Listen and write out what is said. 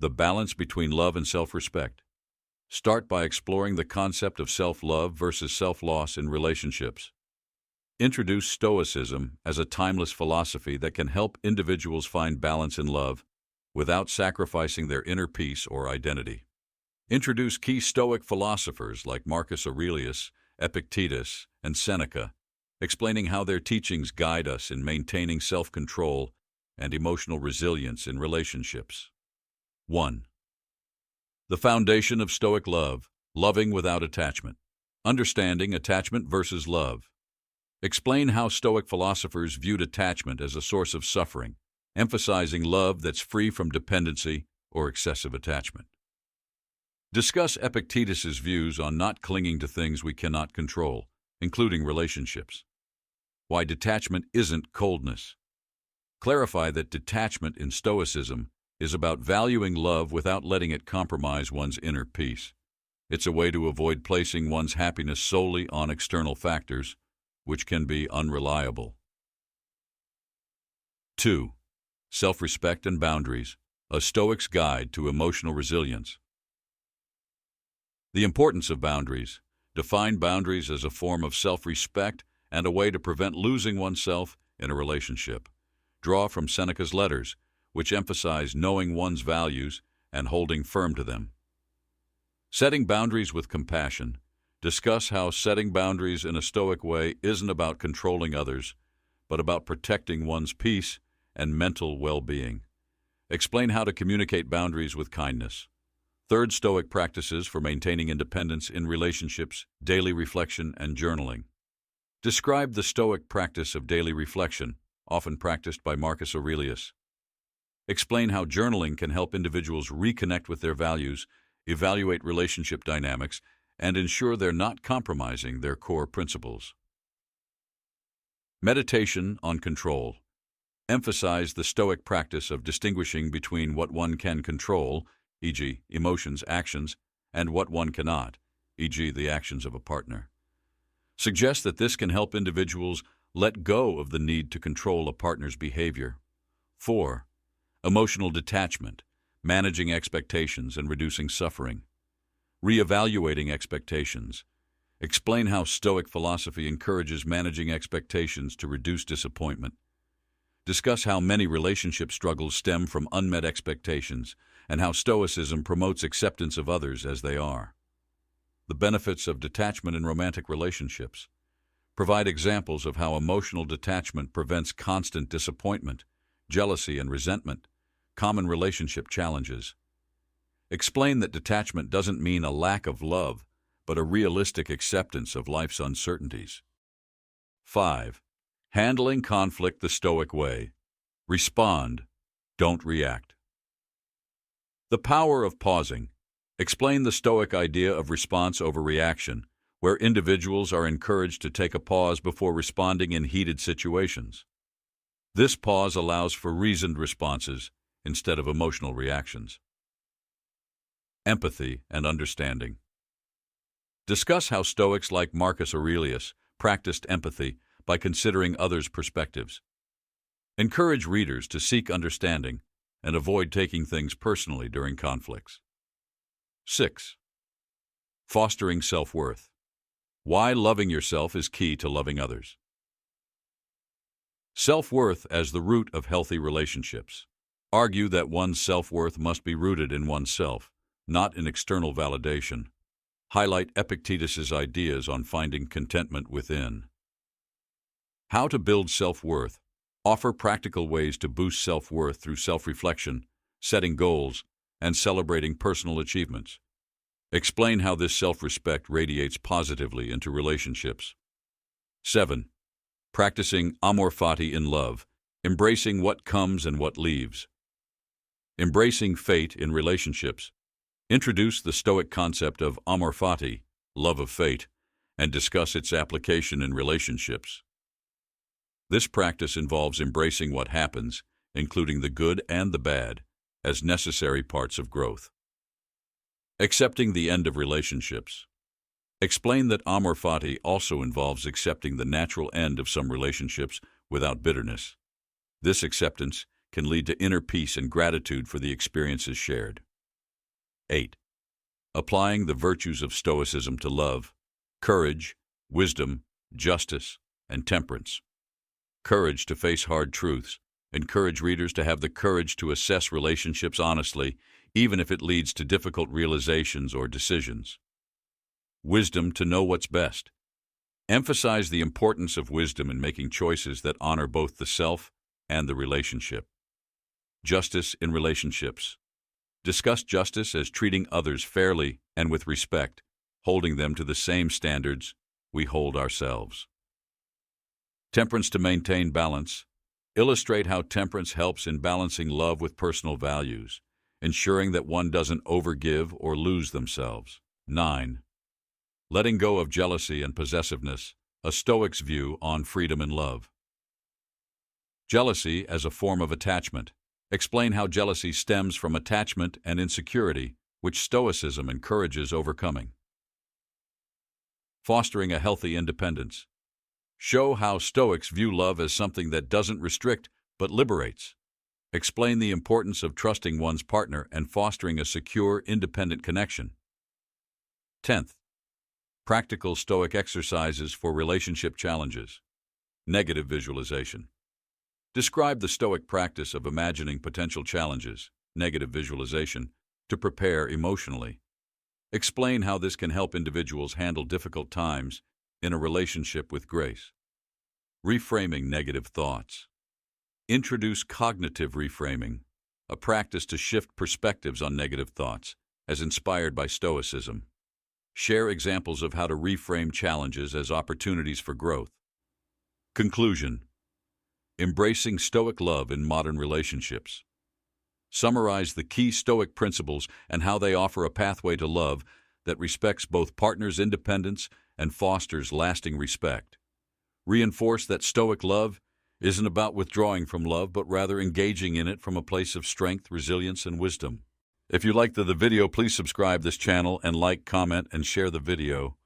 The balance between love and self-respect. Start by exploring the concept of self-love versus self-loss in relationships. Introduce Stoicism as a timeless philosophy that can help individuals find balance in love without sacrificing their inner peace or identity. Introduce key Stoic philosophers like Marcus Aurelius, Epictetus, and Seneca, explaining how their teachings guide us in maintaining self-control and emotional resilience in relationships. 1. The foundation of Stoic love, loving without attachment. Understanding attachment versus love. Explain how Stoic philosophers viewed attachment as a source of suffering, emphasizing love that's free from dependency or excessive attachment. Discuss Epictetus's views on not clinging to things we cannot control, including relationships. Why detachment isn't coldness. Clarify that detachment in Stoicism is about valuing love without letting it compromise one's inner peace. It's a way to avoid placing one's happiness solely on external factors, which can be unreliable. 2. Self-respect and boundaries, a Stoic's guide to emotional resilience. The importance of boundaries. Define boundaries as a form of self-respect and a way to prevent losing oneself in a relationship. Draw from Seneca's letters, which emphasize knowing one's values and holding firm to them. Setting boundaries with compassion. Discuss how setting boundaries in a Stoic way isn't about controlling others, but about protecting one's peace and mental well-being. Explain how to communicate boundaries with kindness. 3. Stoic practices for maintaining independence in relationships, daily reflection, and journaling. Describe the Stoic practice of daily reflection, often practiced by Marcus Aurelius. Explain how journaling can help individuals reconnect with their values, evaluate relationship dynamics, and ensure they're not compromising their core principles. Meditation on control. Emphasize the Stoic practice of distinguishing between what one can control, e.g., emotions, actions, and what one cannot, e.g., the actions of a partner. Suggest that this can help individuals let go of the need to control a partner's behavior. 4. Emotional detachment, managing expectations and reducing suffering. Reevaluating expectations. Explain how Stoic philosophy encourages managing expectations to reduce disappointment. Discuss how many relationship struggles stem from unmet expectations and how Stoicism promotes acceptance of others as they are. The benefits of detachment in romantic relationships. Provide examples of how emotional detachment prevents constant disappointment, jealousy, and resentment, common relationship challenges. Explain that detachment doesn't mean a lack of love, but a realistic acceptance of life's uncertainties. 5. Handling conflict the Stoic way. Respond, don't react. The power of pausing. Explain the Stoic idea of response over reaction, where individuals are encouraged to take a pause before responding in heated situations. This pause allows for reasoned responses instead of emotional reactions. Empathy and understanding. Discuss how Stoics like Marcus Aurelius practiced empathy by considering others' perspectives. Encourage readers to seek understanding and avoid taking things personally during conflicts. 6. Fostering self-worth. Why loving yourself is key to loving others. Self-worth as the root of healthy relationships. Argue that one's self-worth must be rooted in oneself, not in external validation. Highlight Epictetus's ideas on finding contentment within. How to build self-worth. Offer practical ways to boost self-worth through self-reflection, setting goals, and celebrating personal achievements. Explain how this self-respect radiates positively into relationships. 7. Practicing amor fati in love, embracing what comes and what leaves. Embracing fate in relationships. Introduce the Stoic concept of amor fati, love of fate, and discuss its application in relationships. This practice involves embracing what happens, including the good and the bad, as necessary parts of growth. Accepting the end of relationships. Explain that amor fati also involves accepting the natural end of some relationships without bitterness. This acceptance can lead to inner peace and gratitude for the experiences shared. 8. Applying the virtues of Stoicism to love, courage, wisdom, justice, and temperance. Courage to face hard truths. Encourage readers to have the courage to assess relationships honestly, even if it leads to difficult realizations or decisions. Wisdom to know what's best. Emphasize the importance of wisdom in making choices that honor both the self and the relationship. Justice in relationships. Discuss justice as treating others fairly and with respect, holding them to the same standards we hold ourselves. Temperance to maintain balance. Illustrate how temperance helps in balancing love with personal values, ensuring that one doesn't overgive or lose themselves. 9. Letting go of jealousy and possessiveness, a Stoic's view on freedom in love. Jealousy as a form of attachment. Explain how jealousy stems from attachment and insecurity, which Stoicism encourages overcoming. Fostering a healthy independence. Show how Stoics view love as something that doesn't restrict but liberates. Explain the importance of trusting one's partner and fostering a secure, independent connection. 10th. Practical Stoic exercises for relationship challenges. Negative visualization. Describe the Stoic practice of imagining potential challenges, negative visualization, to prepare emotionally. Explain how this can help individuals handle difficult times in a relationship with grace. Reframing negative thoughts. Introduce cognitive reframing, a practice to shift perspectives on negative thoughts, as inspired by Stoicism. Share examples of how to reframe challenges as opportunities for growth. Conclusion. Embracing Stoic love in modern relationships. Summarize the key Stoic principles and how they offer a pathway to love that respects both partners' independence and fosters lasting respect. Reinforce that Stoic love isn't about withdrawing from love, but rather engaging in it from a place of strength, resilience, and wisdom. If you liked the video, please subscribe this channel and like, comment, and share the video.